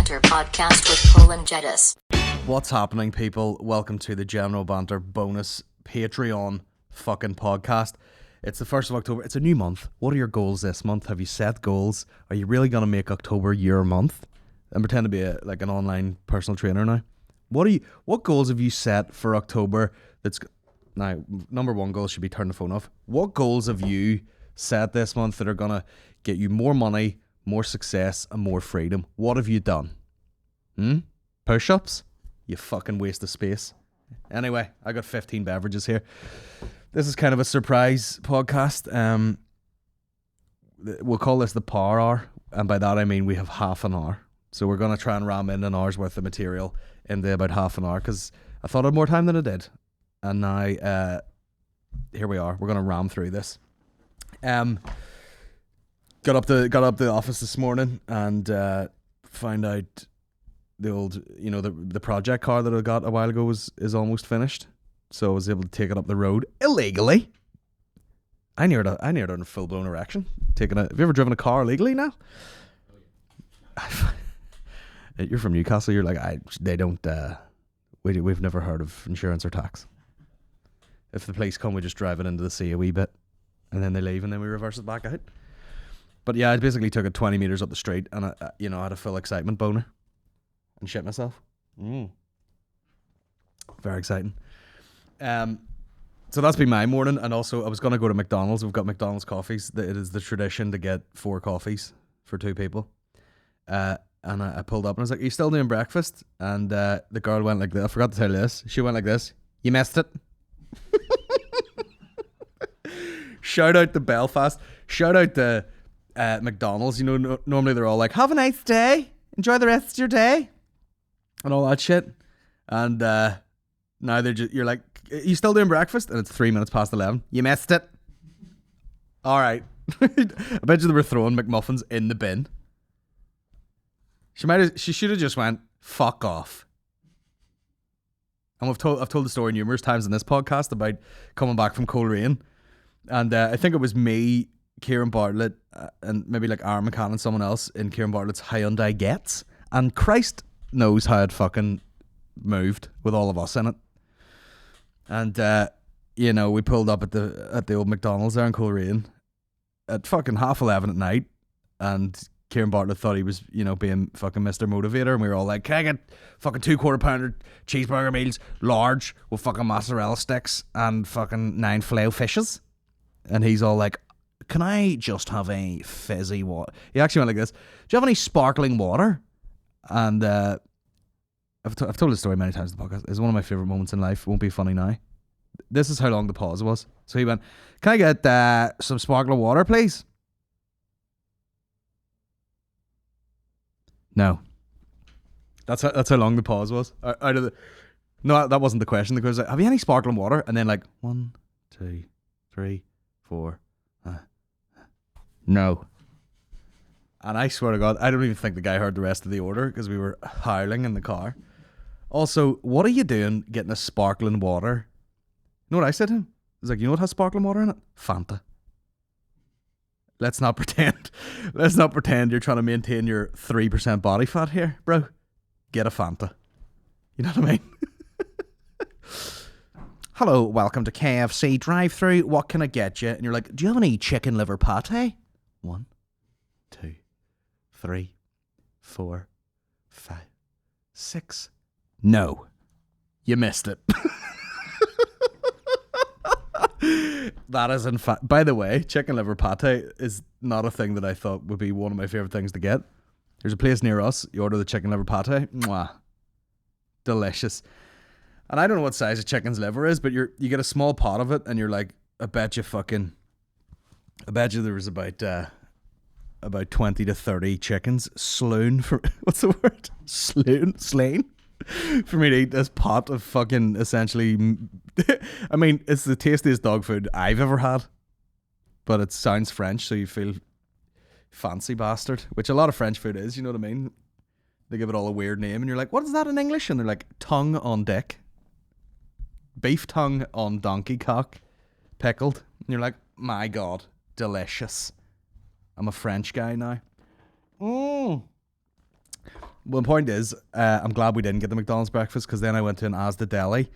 Banter Podcast with Colin Geddis. What's happening, people? Welcome to the General Banter bonus Patreon fucking podcast. It's the 1st of October. It's a new month. What are your goals this month? Have you set goals? Are you really going to make October your month and pretend to be an online personal trainer now? What goals have you set for October? Now, number one goal should be turn the phone off. What goals have you set this month that are going to get you more money, more success, and more freedom? What have you done? Push-ups? You fucking waste of space. Anyway, I got 15 beverages here. This is kind of a surprise podcast. We'll call this the Power Hour, and by that I mean we have half an hour. So we're going to try and ram in an hour's worth of material into about half an hour because I thought I had more time than I did. And now, here we are. We're going to ram through this. Got up the office this morning and found out the old, the project car that I got a while ago is almost finished. So I was able to take it up the road illegally. I neared on a full blown erection. Have you ever driven a car illegally now? You're from Newcastle. You're like, they don't. We've never heard of insurance or tax. If the police come, we just drive it into the sea a wee bit, and then they leave, and then we reverse it back out. But yeah, I basically took it 20 meters up the street, and I had a full excitement boner, and shit myself. Very exciting. So that's been my morning, and also I was gonna go to McDonald's. We've got McDonald's coffees. It is the tradition to get 4 coffees for 2 people. And I pulled up and I was like, "Are you still doing breakfast?" And the girl went like this. I forgot to tell you this. She went like this. "You missed it." Shout out to Belfast. Shout out to McDonald's. Normally they're all like, "Have a nice day. Enjoy the rest of your day," and all that shit. And now you're like, "Are you still doing breakfast?" And it's 3 minutes past 11. "You missed it." All right. I bet you they were throwing McMuffins in the bin. She should have just went, "Fuck off." And I've told the story numerous times in this podcast about coming back from Coleraine. And I think it was me, Kieran Bartlett, and maybe like Aaron McCann and someone else in Kieran Bartlett's Hyundai Getz. And Christ knows how it fucking moved with all of us in it. And, we pulled up at the old McDonald's there in Coleraine at fucking 11:30 at night. And Kieran Bartlett thought he was, being fucking Mr. Motivator. And we were all like, "Can I get fucking 2 quarter-pounder cheeseburger meals, large, with fucking mozzarella sticks and fucking 9 filet fishes?" And he's all like, "Can I just have a fizzy water?" He actually went like this. "Do you have any sparkling water?" And I've told this story many times in the podcast. It's one of my favourite moments in life. It won't be funny now. This is how long the pause was. So he went, "Can I get some sparkling water, please?" No. That's how long the pause was. No, that wasn't the question. The question was like, "Have you any sparkling water?" And then like 1, 2, 3, 4. No. And I swear to God, I don't even think the guy heard the rest of the order because we were howling in the car. Also, what are you doing getting a sparkling water? You know what I said to him? I was like, "You know what has sparkling water in it? Fanta." Let's not pretend you're trying to maintain your 3% body fat here, bro. Get a Fanta. You know what I mean? "Hello, welcome to KFC drive-thru. What can I get you?" And you're like, "Do you have any chicken liver pate?" 1, 2, 3, 4, 5, 6. No. You missed it. That is in fact, by the way, chicken liver pate is not a thing that I thought would be one of my favourite things to get. There's a place near us, you order the chicken liver pate. Mwah. Delicious. And I don't know what size a chicken's liver is, but you get a small pot of it and you're like, I bet you there was about 20 to 30 chickens slain for, what's the word? Slain? For me to eat this pot of fucking essentially, I mean, it's the tastiest dog food I've ever had, but it sounds French, so you feel fancy bastard, which a lot of French food is, you know what I mean? They give it all a weird name, and you're like, "What is that in English?" And they're like, "Tongue on dick, beef tongue on donkey cock, pickled." And you're like, "My God, delicious." I'm a French guy now. Well, the point is, I'm glad we didn't get the McDonald's breakfast, because then I went to an Asda deli,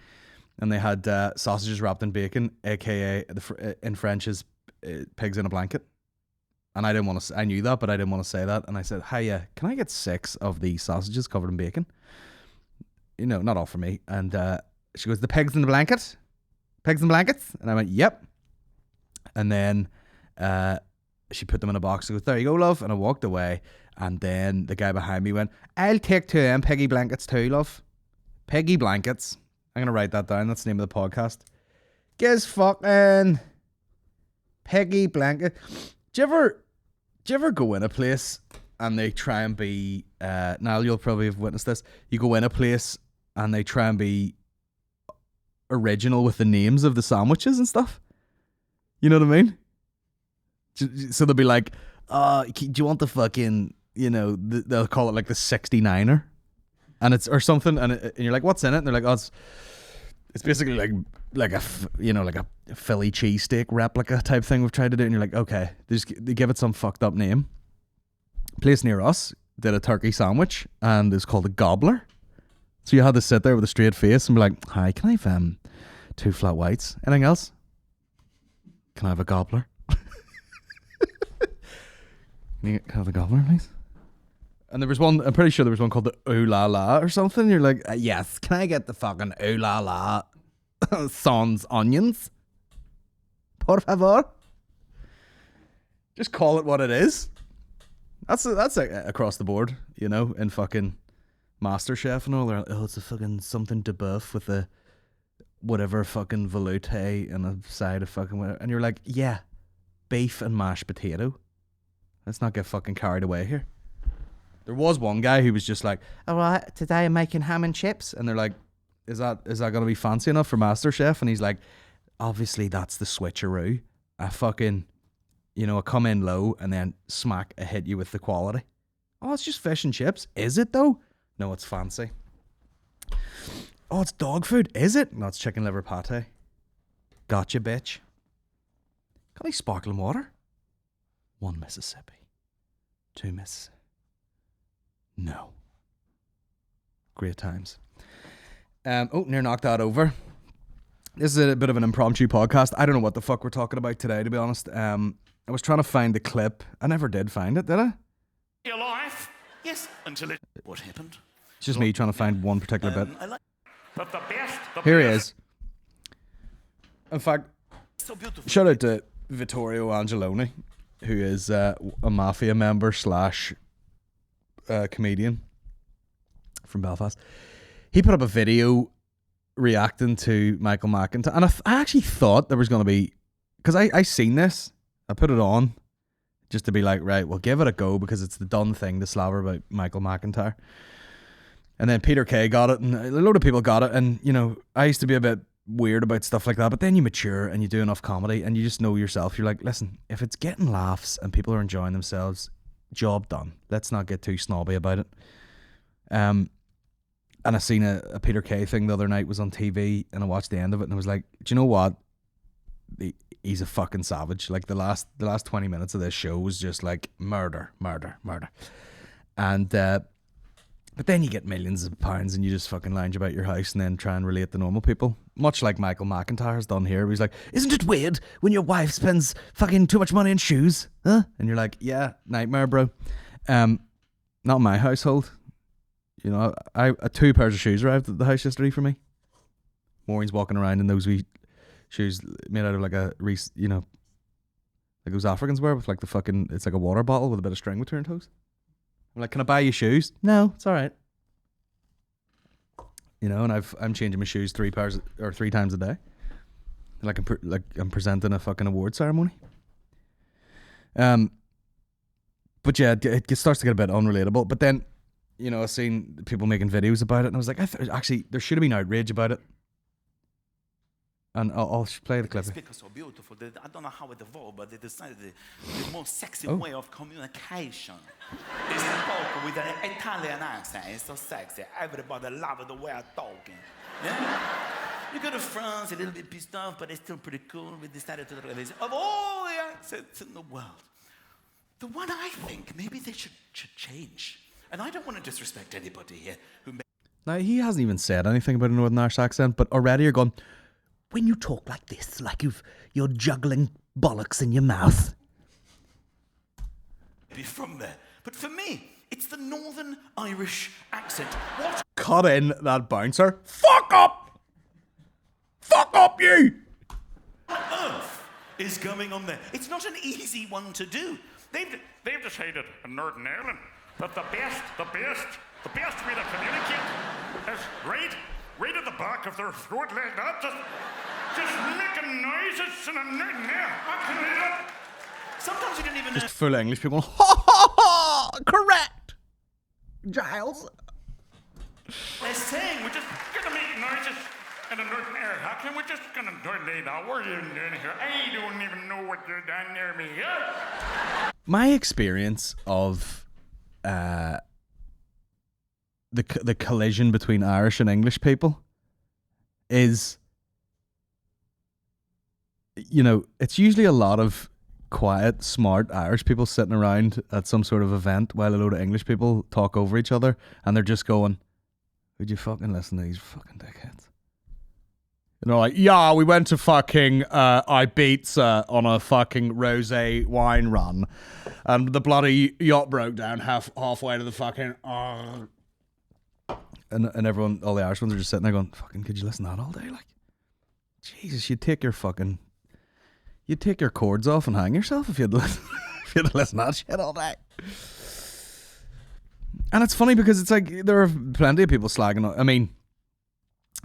and they had sausages wrapped in bacon, aka in French is pigs in a blanket. And I didn't want to. I knew that, but I didn't want to say that. And I said, "Hiya, can I get 6 of the sausages covered in bacon? You know, not all for me." And she goes, "The pigs in the blanket, pigs in blankets." And I went, "Yep." And then she put them in a box. She goes, "There you go, love." And I walked away. And then the guy behind me went, "I'll take 2 of them Piggy blankets too, love. Piggy blankets." I'm gonna write that down. That's the name of the podcast. Guess fucking Piggy blanket. Do you ever go in a place and they try and be now you'll probably have witnessed this. You go in a place and they try and be original with the names of the sandwiches and stuff. You know what I mean? So they'll be like, do you want the fucking, you know, they'll call it like the 69er, and it's or something, and you're like, "What's in it?" And they're like, "Oh, it's basically like a Philly cheesesteak replica type thing we've tried to do." And you're like, okay, they give it some fucked up name. Place near us did a turkey sandwich, and it's called a gobbler. So you had to sit there with a straight face and be like, "Hi, can I have 2 flat whites? Anything else? Can I have a gobbler? Can I have a gobbler, please?" And there was one, I'm pretty sure there was one called the Ooh La La or something. You're like, "Yes, can I get the fucking Ooh La La sans onions? Por favor." Just call it what it is. That's like across the board, you know, in fucking MasterChef and all. They're like, "Oh, it's a fucking something de boeuf with a whatever fucking velouté and a side of fucking whatever." And you're like, "Yeah, beef and mashed potato. Let's not get fucking carried away here." There was one guy who was just like, "All right, today I'm making ham and chips." And they're like, is that going to be fancy enough for MasterChef? And he's like, "Obviously that's the switcheroo. I fucking, you know, I come in low and then smack, I hit you with the quality." "Oh, it's just fish and chips." "Is it though?" "No, it's fancy." "Oh, it's dog food." "Is it?" "No, it's chicken liver pate." "Gotcha, bitch." "Got any sparkling water?" 1 Mississippi. 2 Mississippi. No. Great times. Near knocked that over. This is a bit of an impromptu podcast. I don't know what the fuck we're talking about today, to be honest. I was trying to find the clip. I never did find it, did I? Your life? Yes, until it... What happened? It's just me trying to find one particular bit. But the best... Here he is. In fact, So beautiful. shout out to Vittorio Angeloni, who is a mafia member / comedian from Belfast. He put up a video reacting to Michael McINTYre, and I actually thought there was going to be, because I seen this, I put it on just to be like, right, we'll give it a go, because it's the done thing to slaver about Michael McINTYre. And then Peter Kay got it, and a load of people got it, and you know, I used to be a bit weird about stuff like that, but then you mature and you do enough comedy and you just know yourself. You're like, listen, if it's getting laughs and people are enjoying themselves, job done. Let's not get too snobby about it. And I seen a Peter Kay thing the other night, was on TV, and I watched the end of it, and I was like, do you know what? He's a fucking savage. Like the last 20 minutes of this show was just like murder. And but then you get millions of pounds and you just fucking lounge about your house and then try and relate to normal people. Much like Michael McINTYRE's done here. He's like, isn't it weird when your wife spends fucking too much money on shoes? Huh? And you're like, yeah, nightmare, bro. Not in my household. You know, I 2 pairs of shoes arrived at the house yesterday for me. Maureen's walking around in those wee shoes made out of like a, you know, like those Africans wear with like the fucking, it's like a water bottle with a bit of string between her toes. I'm like, can I buy you shoes? No, it's all right. You know, and I'm changing my shoes 3 times a day. Like I'm presenting a fucking award ceremony. But yeah, it starts to get a bit unrelatable. But then, you know, I've seen people making videos about it, and I was like, actually, there should have been outrage about it. And I'll play the clip. Speakers so beautiful. I don't know how it evolved, but they decided the most sexy way of communication is spoken with an Italian accent. It's so sexy. Everybody loves the way I'm talking. Yeah? You go to France, a little bit pissed off, but it's still pretty cool. We decided to release of all the accents in the world, the one I think maybe they should change. And I don't want to disrespect anybody here who may Now, he hasn't even said anything about a Northern Irish accent, but already you're going, when you talk like this, like you're juggling bollocks in your mouth. be from there. But for me, it's the Northern Irish accent. What Cut in that bouncer. Fuck up! Fuck up, you! on earth is going on there? It's not an easy one to do. They've decided in Northern Ireland that the best way to communicate is right at the back of their throat like that, just making noises and a Sometimes you don't even know. Just full English people going, ha ha ha! Correct! Giles. They're saying We're just gonna make noises in the Northern Ireland accent. We're just gonna do that. What are you doing here? I don't even know what you're doing near me here. My experience of the collision between Irish and English people is, you know, it's usually a lot of quiet, smart Irish people sitting around at some sort of event while a load of English people talk over each other, and they're just going, would you fucking listen to these fucking dickheads? And they're like, yeah, we went to fucking Ibiza on a fucking rosé wine run, and the bloody yacht broke down halfway to the fucking... And everyone, all the Irish ones are just sitting there going, fucking, could you listen to that all day? Like, Jesus, you'd take your cords off and hang yourself if you'd listen, to listen to that shit all day. And it's funny because it's like, there are plenty of people slagging on. I mean,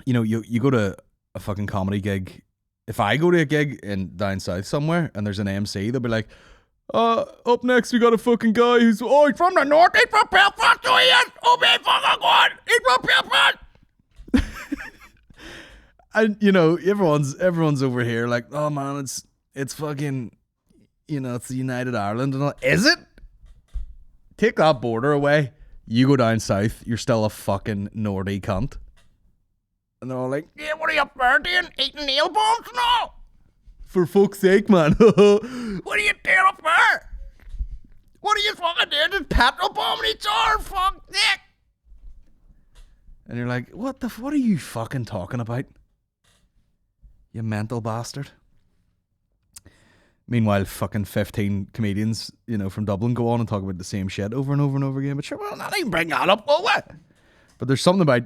you know, you go to a fucking comedy gig. If I go to a gig in down south somewhere and there's an MC, they'll be like, up next we got a fucking guy who's he's from the north, he's from Belfast, so he is, he's fucking good, he's from Belfast. And you know, everyone's over here like, oh man, it's fucking, you know, it's the United Ireland and all. Is it? Take that border away, you go down south, you're still a fucking Nordy cunt. And they're all like, yeah, what are you up there doing? Eating nail bombs now? For fuck's sake, man. What are you doing up there? What are you fucking doing? Just petrol bombing each other? Fuck Nick. And you're like, what are you fucking talking about? You mental bastard. Meanwhile, fucking 15 comedians, you know, from Dublin go on and talk about the same shit over and over and over again. But sure, well, not even bring that up, will we? But there's something about,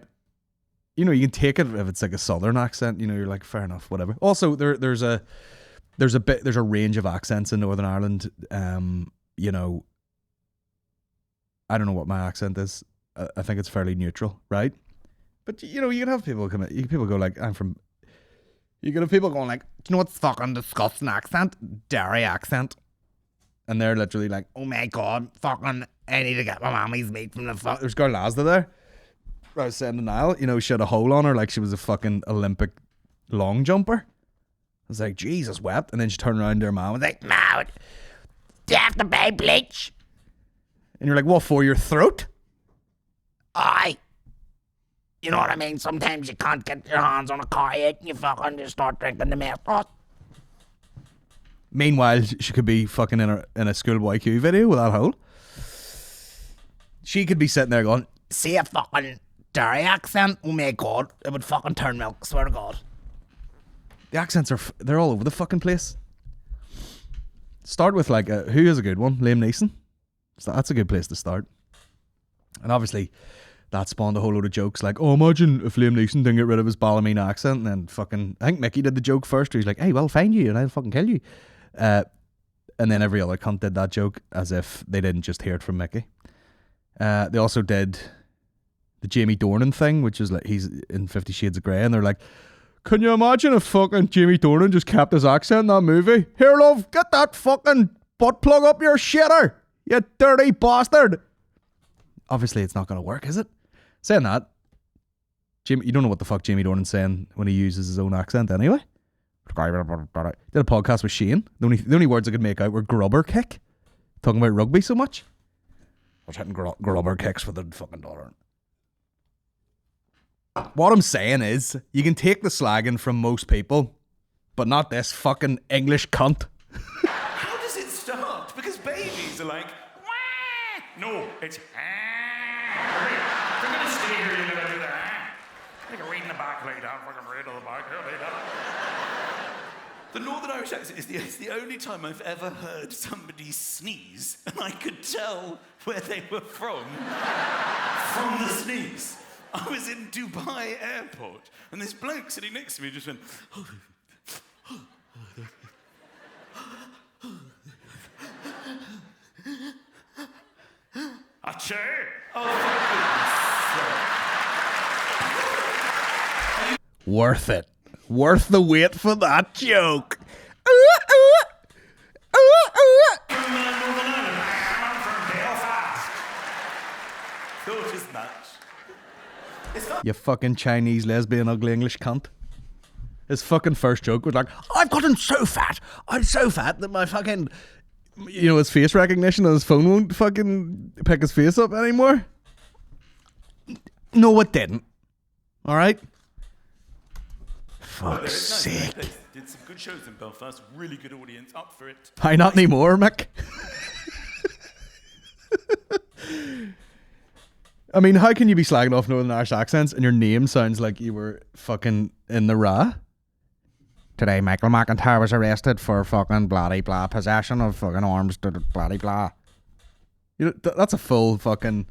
you know, you can take it if it's like a southern accent, you know, you're like, fair enough, whatever. Also, there's a range of accents in Northern Ireland. You know, I don't know what my accent is. I think it's fairly neutral, right? But you know, you can have people come in, people go like, you can have people going like, do you know what's fucking disgusting accent? Derry accent. And they're literally like, oh my god, fucking, I need to get my mommy's meat from the fuck. There's a girl Lazda there. I was saying to Niall, you know, she had a hole on her like she was a fucking Olympic long jumper. I was like, Jesus wept. And then she turned around to her mom and was like, Mom, do you have to buy bleach? And you're like, what, for your throat? Aye. You know what I mean? Sometimes you can't get your hands on a car yet and you fucking just start drinking the meth. Meanwhile, she could be fucking in a Schoolboy Q video with that hole. She could be sitting there going, see a fucking Derry accent? Oh my god, it would fucking turn milk, swear to god. The accents they're all over the fucking place. Start with like, who is a good one? Liam Neeson. So that's a good place to start. And obviously, that spawned a whole load of jokes like, oh, imagine if Liam Neeson didn't get rid of his Ballymena accent, and then fucking, I think Mickey did the joke first, where he's like, hey, well, find you and I'll fucking kill you. And then every other cunt did that joke as if they didn't just hear it from Mickey. They also did the Jamie Dornan thing, which is like, he's in 50 Shades of Grey, and they're like, can you imagine if fucking Jamie Dornan just kept his accent in that movie? Here, love, get that fucking butt plug up your shitter, you dirty bastard. Obviously, it's not going to work, is it? Saying that, Jamie, you don't know what the fuck Jamie Dornan's saying when he uses his own accent anyway. Did a podcast with Shane. The only words I could make out were grubber kick. Talking about rugby so much. I was hitting grubber kicks for the fucking daughter. What I'm saying is, you can take the slagging from most people, but not this fucking English cunt. How does it start? Because babies are like, wah! No, it's If you're gonna stay here, you're gonna do that. Take a read in the back, lay down. Fucking read in the back. Here, lay down. The Northern Irish accent is the only time I've ever heard somebody sneeze, and I could tell where they were from the sneeze. I was in Dubai airport, and this bloke sitting next to me just went, Achoo! Worth it. Worth the wait for that joke. I'm from Belfast. thought as much. It's not You fucking Chinese lesbian ugly English cunt. His fucking first joke was like, I've gotten so fat. I'm so fat that my fucking... You know, his face recognition on his phone won't fucking pick his face up anymore. No, it didn't. All right? Fuck's sake. They did some good shows in Belfast. Really good audience. Up for it. Hi, not anymore, Mick. I mean, how can you be slagging off Northern Irish accents and your name sounds like you were fucking in the Ra? Today, Michael McINTYRE was arrested for fucking bloody blah possession of fucking arms to bloody blah. You know, that's a full fucking...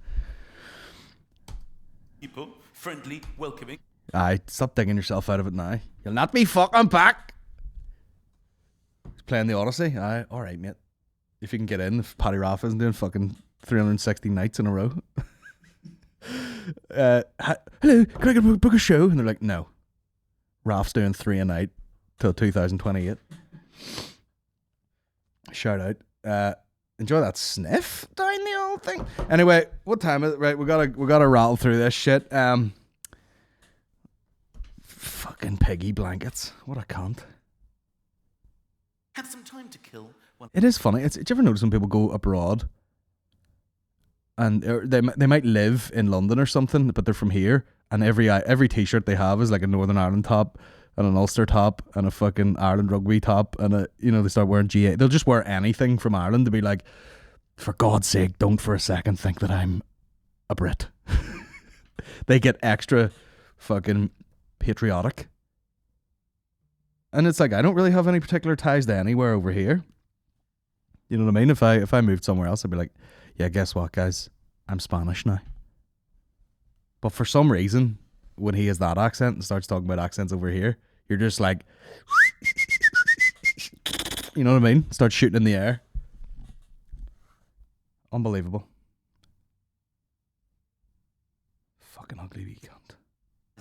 People, friendly, welcoming. Aye, stop digging yourself out of it now. You'll not be fucking back. He's playing the Odyssey. Aye, alright, mate. If you can get in, if Paddy Raff isn't doing fucking 360 nights in a row. Hello, can I get book a show? And they're like, no. Raff's doing 3 a night till 2028. Shout out. Enjoy that sniff down the old thing. Anyway, what time is it? Right, we gotta rattle through this shit. Fucking Piggy blankets. What a cunt. Have some time to kill. It is funny. Did you ever notice when people go abroad and they might live in London or something, but they're from here, and every t-shirt they have is like a Northern Ireland top and an Ulster top and a fucking Ireland rugby top, and they start wearing GA. They'll just wear anything from Ireland to be like, for God's sake, don't for a second think that I'm a Brit. They get extra fucking patriotic. And it's like, I don't really have any particular ties to anywhere over here. You know what I mean? If I moved somewhere else, I'd be like, yeah, guess what, guys? I'm Spanish now. But for some reason, when he has that accent and starts talking about accents over here, you're just like, you know what I mean? Start shooting in the air. Unbelievable. Fucking ugly wee cunt.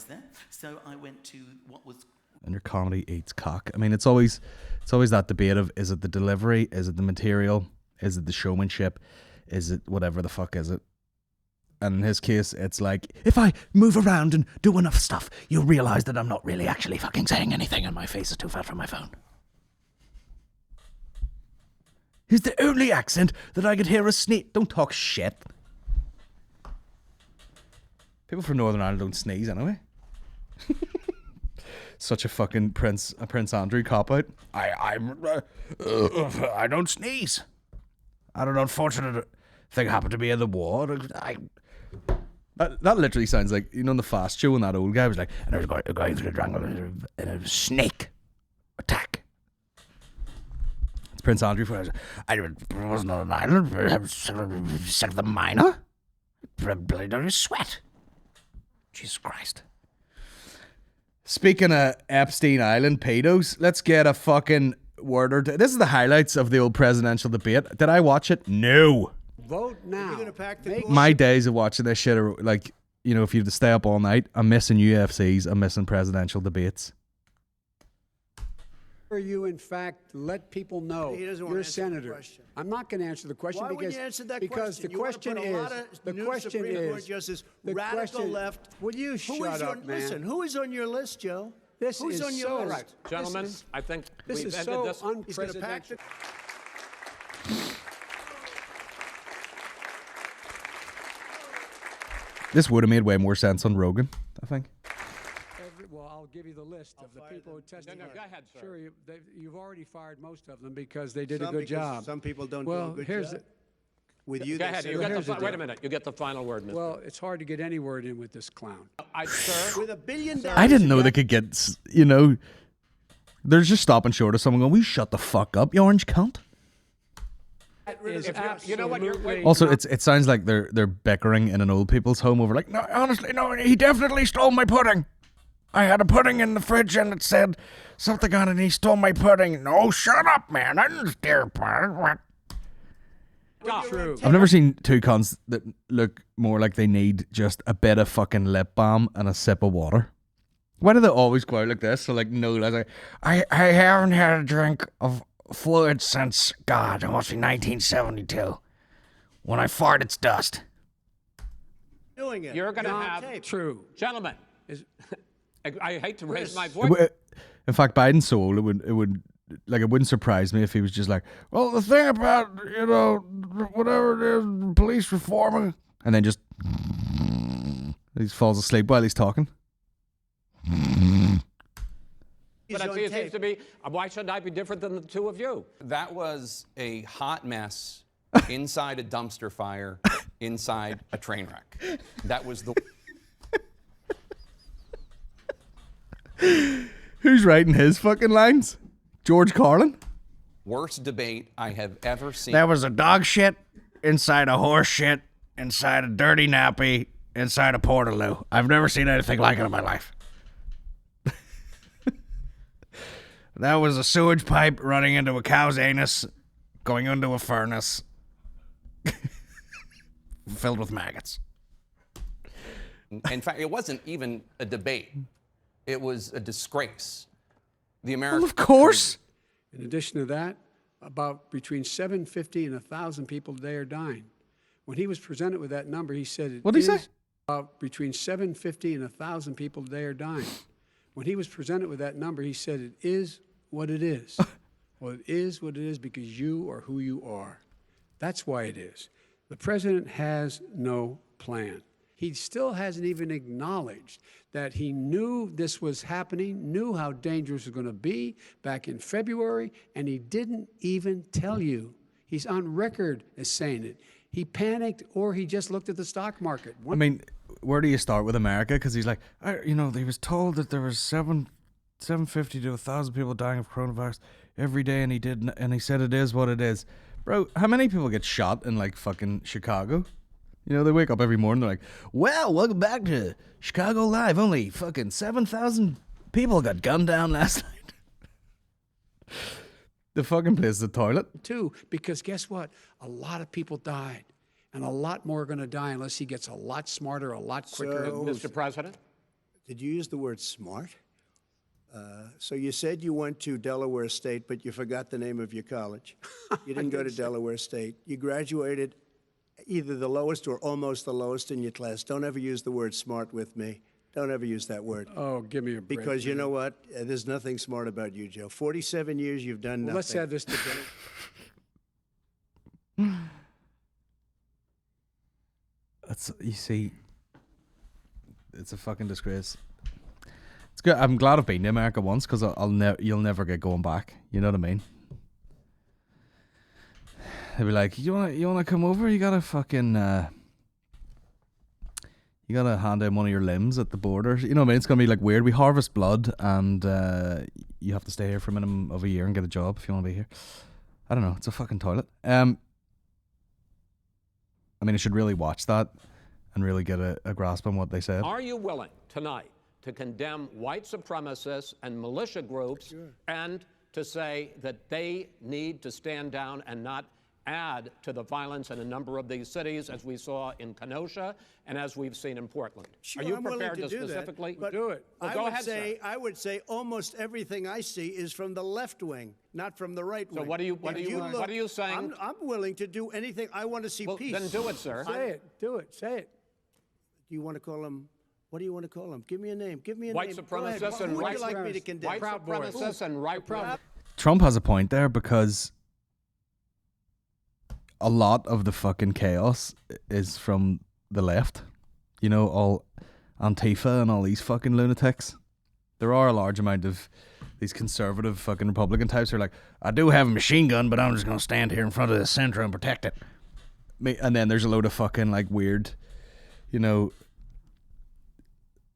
There. So I went to what was... And your comedy eats cock. I mean, it's always that debate of, is it the delivery? Is it the material? Is it the showmanship? Is it whatever the fuck is it? And in his case, it's like, if I move around and do enough stuff, you'll realise that I'm not really actually fucking saying anything and my face is too fat for my phone. He's the only accent that I could hear a sneeze. Don't talk shit. People from Northern Ireland don't sneeze anyway. Such a fucking Prince Andrew cop-out. I don't sneeze. I had an unfortunate thing happened to me in the war. That literally sounds like, you know, in the Fast Show when that old guy was like, and I was going through the jungle and a snake attack. It's Prince Andrew. I wasn't on an island. I was sick of the miner. Bloody down his sweat. Jesus Christ. Speaking of Epstein Island pedos, let's get a fucking word or two. This is the highlights of the old presidential debate. Did I watch it? No. Vote now. My days of watching this shit are like, you know, if you have to stay up all night, I'm missing UFCs, I'm missing presidential debates. You, in fact, let people know you're a senator. I'm not going to answer the question. Why because wouldn't you answer that because question? the question is radical left. Will you shut up, man? Listen, who is on your list, Joe? This Who's is on your so list? right, Gentlemen, I think this we've is ended so this. unprecedented. This would have made way more sense on Rogan, I think. Well, I'll give you the list of the people who testified. No, go ahead, sir. Sure, you've already fired most of them because they did a good job. Some people don't well, do a good here's job. With you, Go they ahead. say You get here's the the wait a deal. minute. You get the final word, Mr. Well, it's hard to get any word in with this clown. Sir. with $1 billion. I didn't know they could get, they're just stopping short of someone going, "We shut the fuck up, you orange cunt." Is You know what? You're absolutely Also, not- it sounds like they're bickering in an old people's home over like, "No, honestly, no, he definitely stole my pudding. I had a pudding in the fridge and it said something on it and he stole my pudding." No, shut up, man. I didn't steal pudding. true. I've never seen two cunts that look more like they need just a bit of fucking lip balm and a sip of water. Why do they always go out like this? So like, no, like, I haven't had a drink of fluid since, God, it must be 1972. When I fart, it's dust. doing it. You're going to On have tape. True. gentlemen. I hate to raise my It voice. would- In fact, Biden's so old, it wouldn't surprise me if he was just like, "Well, the thing about, whatever it is, police reforming," and then just he falls asleep while he's talking. He's But on it seems tape. to be, why should I be different than the two of you? That was a hot mess inside a dumpster fire, inside a train wreck. That was the Who's writing his fucking lines? George Carlin? worst debate I have ever seen. There was a dog shit inside a horse shit inside a dirty nappy inside a portaloo. I've never seen anything like it in my life. That was a sewage pipe running into a cow's anus, going into a furnace filled with maggots. In fact, it wasn't even a debate. It was a disgrace. The American Well, of course. In addition to that, about between 750 and 1,000 people today are dying. When he was presented with that number, he said, What did he say? About between 750 and 1,000 people today are dying. When he was presented with that number, he said, "It is what it is." Well, it is what it is because you are who you are. That's why it is. The president has no plan. He still hasn't even acknowledged that he knew this was happening, knew how dangerous it was going to be back in February, and he didn't even tell you. He's on record as saying it. He panicked or he just looked at the stock market. I mean, where do you start with America? Because he's like, he was told that there was 750 to 1,000 people dying of coronavirus every day, and he said it is what it is. Bro, how many people get shot in like fucking Chicago? They wake up every morning, they're like, "Well, welcome back to Chicago Live. Only fucking 7,000 people got gunned down last night." The fucking place is a toilet. Too, because guess what? A lot of people died, and a lot more are going to die unless he gets a lot smarter, a lot quicker. Mr. President? Did you use the word smart? So you said you went to Delaware State, but you forgot the name of your college. You didn't go to Delaware State. You graduated either the lowest or almost the lowest in your class. Don't ever use the word smart with me. Don't ever use that word. Oh, give me a break. Because you know what? There's nothing smart about you, Joe. 47 years, you've done nothing. Let's have this debate. It's a fucking disgrace. It's good. I'm glad I've been to America once because you'll never get going back. You know what I mean? They'll be like, you wanna come over? You gotta fucking you gotta hand in one of your limbs at the border. You know what I mean? It's gonna be like weird. We harvest blood, and you have to stay here for a minimum of a year and get a job if you want to be here. I don't know. It's a fucking toilet. I mean, I should really watch that and really get a grasp on what they said. Are you willing tonight to condemn white supremacists and militia groups and to say that they need to stand down and not add to the violence in a number of these cities, as we saw in Kenosha and as we've seen in Portland? Sure, Are you I'm willing prepared to do that, specifically but do it? Well, I go would ahead, say, sir. I would say almost everything I see is from the left wing, not from the right wing. So what are you saying? I'm willing to do anything. I want to see Well, peace. then do it, sir. Say it. Do it. Say it. Do you want to call them? What do you want to call them? Give me a name. Give me a White name. Go ahead. supremacists and Who would right you like me to condemn? White supremacists and right. Trump has a point there because a lot of the fucking chaos is from the left. All Antifa and all these fucking lunatics. There are a large amount of these conservative fucking Republican types who are like, "I do have a machine gun, but I'm just going to stand here in front of the center and protect it." and then there's a load of fucking like weird, you know,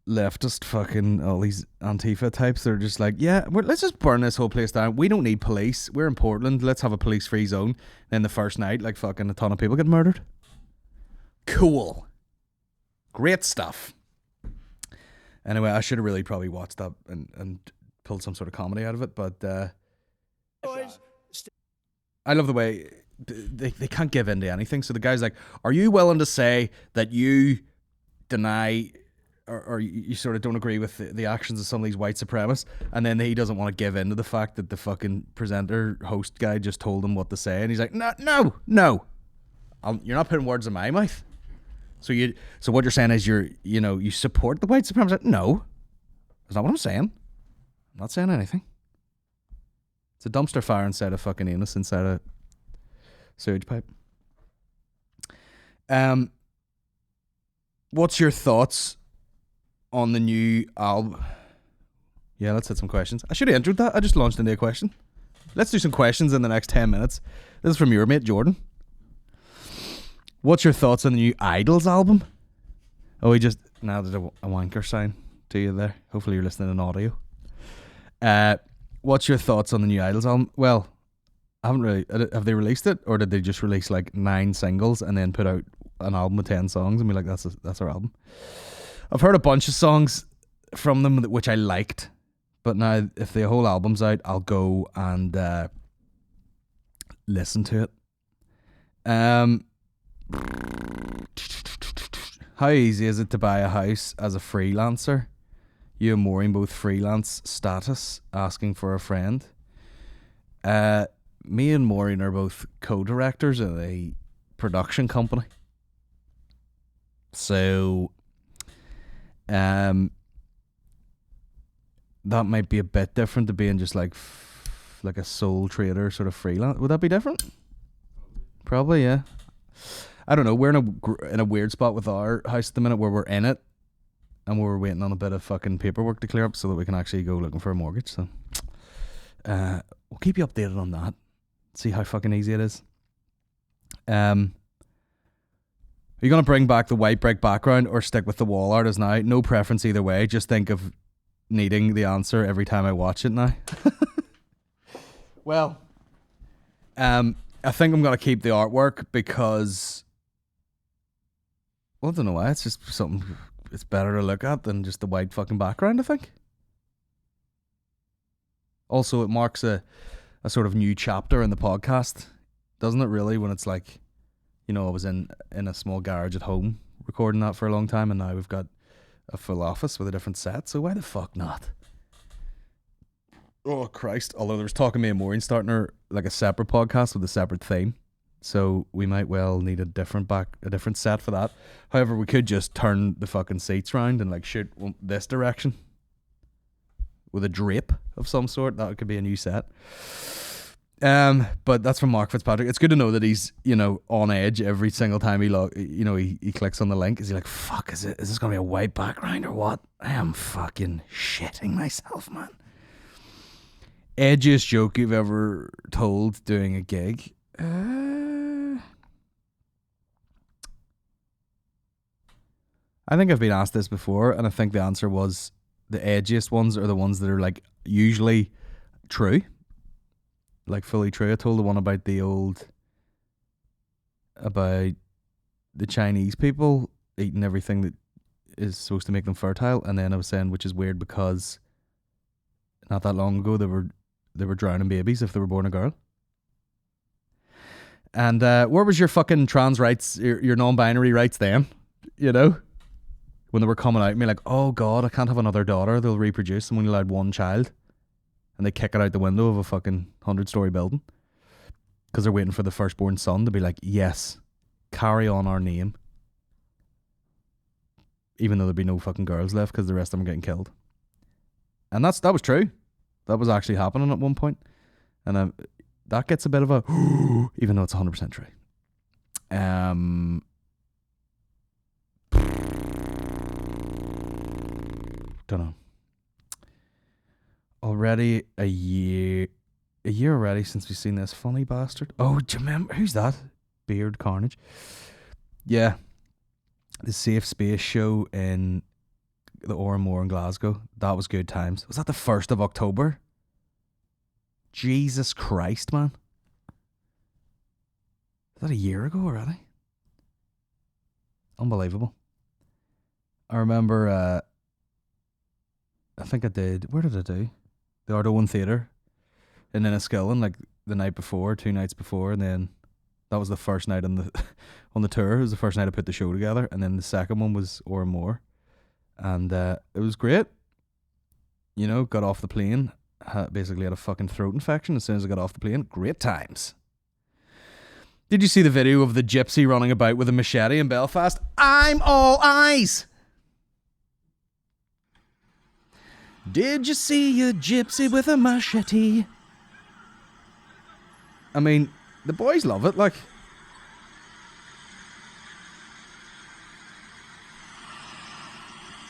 leftist fucking all these Antifa types that are just like, yeah, let's just burn this whole place down. We don't need police. We're in Portland. Let's have a police-free zone. Then the first night, like fucking a ton of people get murdered. Cool. Great stuff. Anyway, I should have really probably watched that and pulled some sort of comedy out of it, but I love the way they can't give in to anything. So the guy's like, are you willing to say that you deny or you sort of don't agree with the actions of some of these white supremacists? And then he doesn't want to give in to the fact that the fucking presenter host guy just told him what to say, and he's like, no, you're not putting words in my mouth. So what you're saying is you support the white supremacists? No, that's not what I'm saying. I'm not saying anything. It's a dumpster fire inside a fucking anus inside a sewage pipe. What's your thoughts on the new album? Yeah, let's hit some questions. I should have entered that. I just launched into a question. Let's do some questions in the next 10 minutes. This is from your mate, Jordan. What's your thoughts on the new Idols album? Oh, he just now did a wanker sign to you there. Hopefully you're listening in audio. What's your thoughts on the new Idols album? Well, I haven't really... Have they released it? Or did they just release like 9 singles and then put out an album with 10 songs and be like, that's our album? I've heard a bunch of songs from them which I liked. But now, if the whole album's out, I'll go and listen to it. How easy is it to buy a house as a freelancer? You and Maureen both freelance status, asking for a friend. Me and Maureen are both co-directors of a production company. So, that might be a bit different to being just like a sole trader sort of freelance. Would that be different? Probably, yeah. I don't know. We're in a weird spot with our house at the minute where we're in it and we're waiting on a bit of fucking paperwork to clear up so that we can actually go looking for a mortgage. So we'll keep you updated on that. See how fucking easy it is. Are you going to bring back the white brick background or stick with the wall art as now? No preference either way. Just think of needing the answer every time I watch it now. Well, I think I'm going to keep the artwork because, well, I don't know why. It's just something, it's better to look at than just the white fucking background, I think. Also, it marks a sort of new chapter in the podcast, doesn't it really, when it's like, you know, I was in a small garage at home recording that for a long time, and now we've got a full office with a different set, so why the fuck not? Oh, Christ. Although there was talk of me and Maureen starting her, like, a separate podcast with a separate theme, so we might well need a different set for that. However, we could just turn the fucking seats round and, like, shoot this direction with a drape of some sort. That could be a new set. But that's from Mark Fitzpatrick. It's good to know that he's, you know, on edge every single time he clicks on the link. Is he like, fuck, is this gonna be a white background or what? I am fucking shitting myself, man. Edgiest joke you've ever told doing a gig? I think I've been asked this before, and I think the answer was the edgiest ones are the ones that are, like, usually true. Like, fully true. I told the one about the Chinese people eating everything that is supposed to make them fertile, and then I was saying, which is weird because not that long ago they were drowning babies if they were born a girl. And where was your fucking trans rights, your non-binary rights then? You know, when they were coming out and be like, oh God, I can't have another daughter, they'll reproduce, and we only allowed one child. And they kick it out the window of a fucking 100-story building because they're waiting for the firstborn son to be like, yes, carry on our name. Even though there'd be no fucking girls left because the rest of them are getting killed. And that was true. That was actually happening at one point. And that gets a bit of a, even though it's 100% true. Don't know. Already a year already since we've seen this funny bastard. Oh, do you remember? Who's that? Beard Carnage. Yeah. The Safe Space show in the Oranmore in Glasgow. That was good times. Was that the 1st of October? Jesus Christ, man. Is that a year ago already? Unbelievable. I remember, I think I did, where did I do? The Ardo One Theatre in Enniskillen, like the night before, 2 nights before, and then that was the first night on the on the tour. It was the first night I put the show together, and then the second one was Oranmore, and it was great. You know, got off the plane, basically had a fucking throat infection as soon as I got off the plane. Great times. Did you see the video of the gypsy running about with a machete in Belfast? I'm all eyes. Did you see a gypsy with a machete? I mean, the boys love it, like.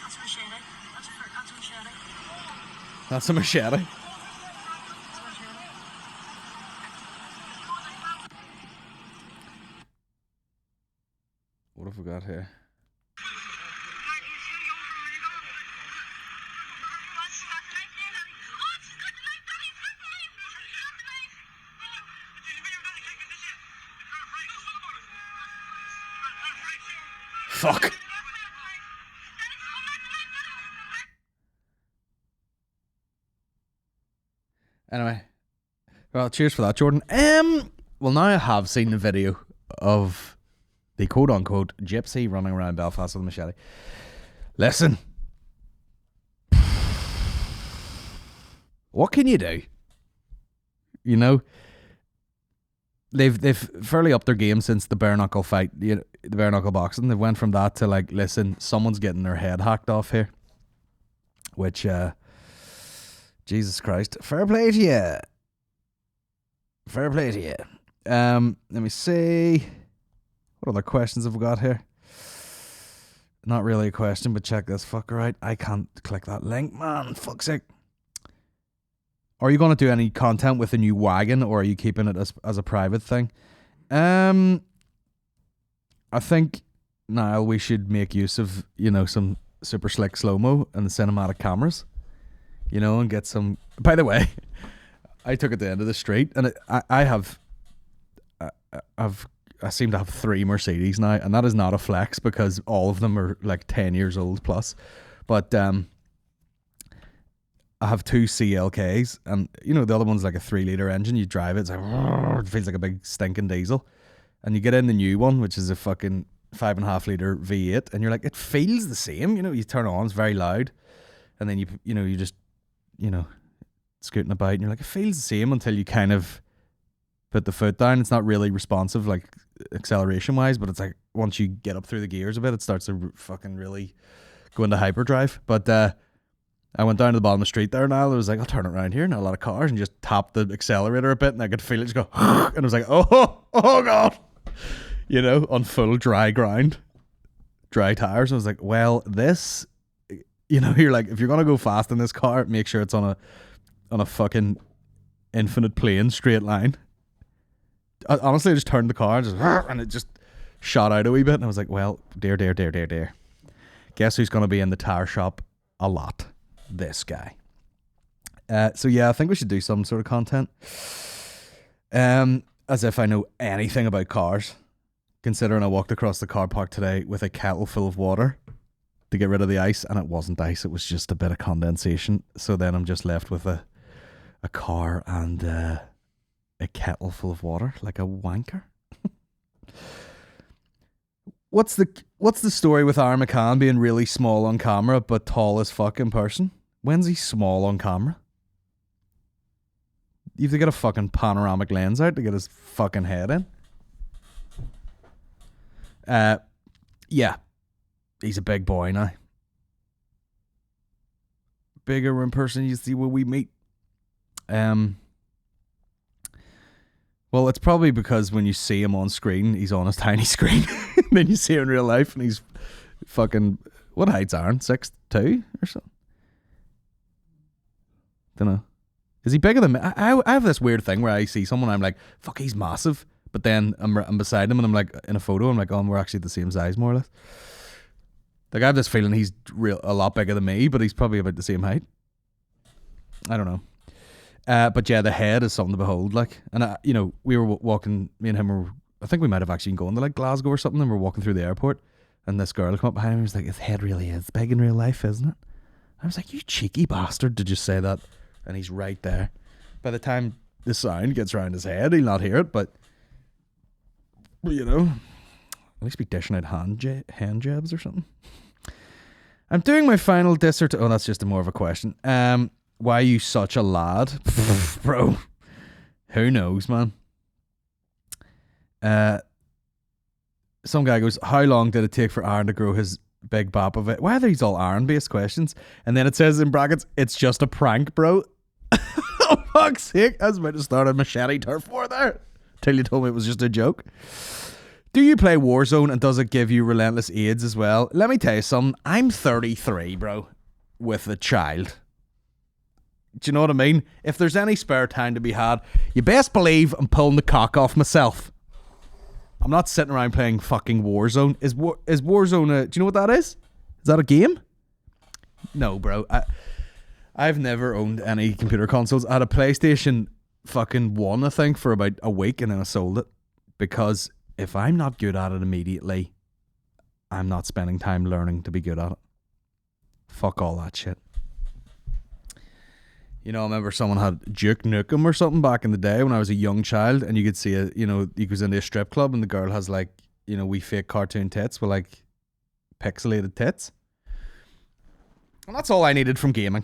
That's a machete. That's a machete. That's a machete. What have we got here? Fuck. Anyway. Well, cheers for that, Jordan. Well, now I have seen the video of the quote-unquote gypsy running around Belfast with a machete. Listen. What can you do? You know, they've fairly upped their game since the bare knuckle fight, you know, the bare knuckle boxing. They went from that to like, listen, someone's getting their head hacked off here. Which, Jesus Christ, fair play to you. Fair play to you. Let me see. What other questions have we got here? Not really a question, but check this fucker out. I can't click that link, man. Fuck's sake. Are you going to do any content with the new wagon, or are you keeping it as a private thing? I think, Niall, we should make use of, you know, some super slick slow-mo and the cinematic cameras, you know, and get some... By the way, I took it to the end of the street, and I seem to have 3 Mercedes now, and that is not a flex because all of them are like 10 years old plus. But I have 2 CLKs, and you know the other one's like a 3-litre engine. You drive it, it's like, it feels like a big stinking diesel. And you get in the new one, which is a fucking 5.5-litre V8, and you're like, it feels the same. You know, you turn it on, it's very loud, and then you just scooting about, and you're like, it feels the same until you kind of put the foot down. It's not really responsive, like acceleration wise, but it's like once you get up through the gears a bit, it starts to fucking really go into hyperdrive. But I went down to the bottom of the street there, and I was like, I'll turn it around here, not a lot of cars, and just tap the accelerator a bit, and I could feel it just go, and I was like, oh God, you know, on full dry ground, dry tires. I was like, well, this, you know, you're like, if you're gonna go fast in this car, make sure it's on a fucking infinite plane, straight line. Honestly, I just turned the car and it just shot out a wee bit, and I was like, well, dear. Guess who's going to be in the tire shop a lot? This guy. So yeah, I think we should do some sort of content. As if I know anything about cars, considering I walked across the car park today with a kettle full of water to get rid of the ice, and it wasn't ice, it was just a bit of condensation. So then I'm just left with a car and a kettle full of water, like a wanker. What's the story with Aaron McCann being really small on camera but tall as fuck in person? When's he small on camera? You have to get a fucking panoramic lens out to get his fucking head in. Yeah. He's a big boy now. Bigger in person, you see when we meet. Well, it's probably because when you see him on screen, he's on his tiny screen. Then you see him in real life, and he's fucking... What height's Aaron? 6'2" or something? Don't know. Is he bigger than me? I have this weird thing where I see someone, I'm like, fuck, he's massive. But then I'm beside him and I'm like, in a photo, I'm like, oh, we're actually the same size, more or less. Like, I have this feeling he's a lot bigger than me, but he's probably about the same height. I don't know. But yeah, the head is something to behold. Like, and we were walking, me and him were, I think we might have actually gone to like Glasgow or something, and we're walking through the airport, and this girl come up behind him and was like, his head really is big in real life, isn't it? I was like, you cheeky bastard, did you say that? And he's right there. By the time the sound gets around his head, he'll not hear it, but at least be dishing out hand jabs or something. I'm doing my final dissertation. Oh, that's just more of a question. Why are you such a lad? Bro, who knows, man? Some guy goes, how long did it take for Aaron to grow his big bop of it? Why are these all Aaron-based questions? And then it says in brackets, it's just a prank, bro. Oh, fuck's sake. I was about to start a machete turf war there. Till you told me it was just a joke. Do you play Warzone and does it give you relentless AIDS as well? Let me tell you something. I'm 33, bro, with a child. Do you know what I mean? If there's any spare time to be had, you best believe I'm pulling the cock off myself. I'm not sitting around playing fucking Warzone. Is Warzone do you know what that is? Is that a game? No, bro. I've never owned any computer consoles. I had a PlayStation fucking 1, I think, for about a week, and then I sold it. Because if I'm not good at it immediately, I'm not spending time learning to be good at it. Fuck all that shit. I remember someone had Duke Nukem or something back in the day when I was a young child, and you could see it, he goes into a strip club and the girl has like, wee fake cartoon tits with like pixelated tits. And that's all I needed from gaming.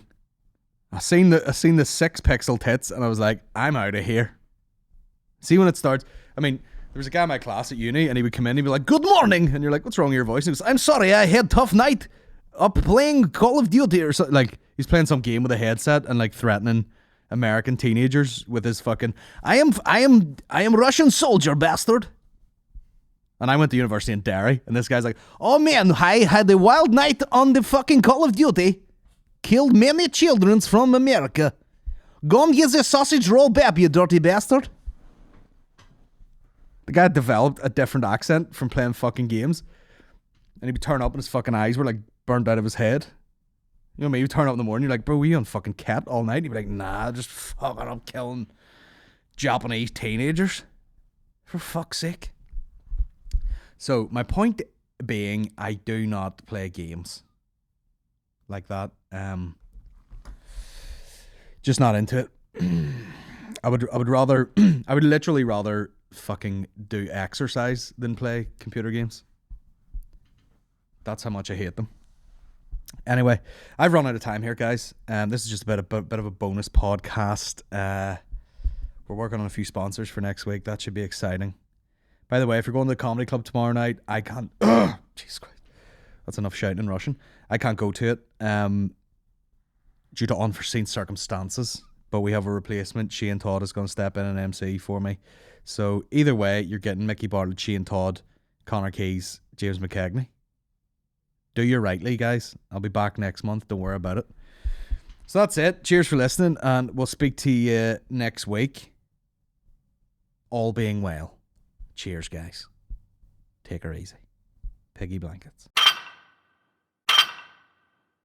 I seen the 6 pixel tits and I was like, I'm out of here. See when it starts, there was a guy in my class at uni and he would come in and he'd be like, good morning, and you're like, what's wrong with your voice? And he goes, I'm sorry, I had a tough night up playing Call of Duty or something. Like, he's playing some game with a headset and like threatening American teenagers with his fucking, I am Russian soldier, bastard. And I went to university in Derry, and this guy's like, oh man, I had a wild night on the fucking Call of Duty. Killed many children from America. Go and get the sausage roll back, you dirty bastard. The guy developed a different accent from playing fucking games. And he'd turn up and his fucking eyes were like burned out of his head. You know what I mean? You'd turn up in the morning, you're like, bro, were you on fucking cat all night? He'd be like, nah, just fucking up killing Japanese teenagers. For fuck's sake. So, my point being, I do not play games like that. Just not into it. I would literally rather fucking do exercise than play computer games. That's how much I hate them. Anyway, I've run out of time here, guys. This is just a bit of a bonus podcast. We're working on a few sponsors for next week. That should be exciting. By the way, if you're going to the comedy club tomorrow night, I can't. Jesus Christ, that's enough shouting in Russian. I can't go to it due to unforeseen circumstances. But we have a replacement. Shane Todd is going to step in and MC for me. So either way, you're getting Mickey Bartlett, Shane Todd, Connor Keys, James McKegney. Do your rightly, guys. I'll be back next month. Don't worry about it. So that's it. Cheers for listening, and we'll speak to you next week. All being well. Cheers, guys. Take her easy. Piggy blankets.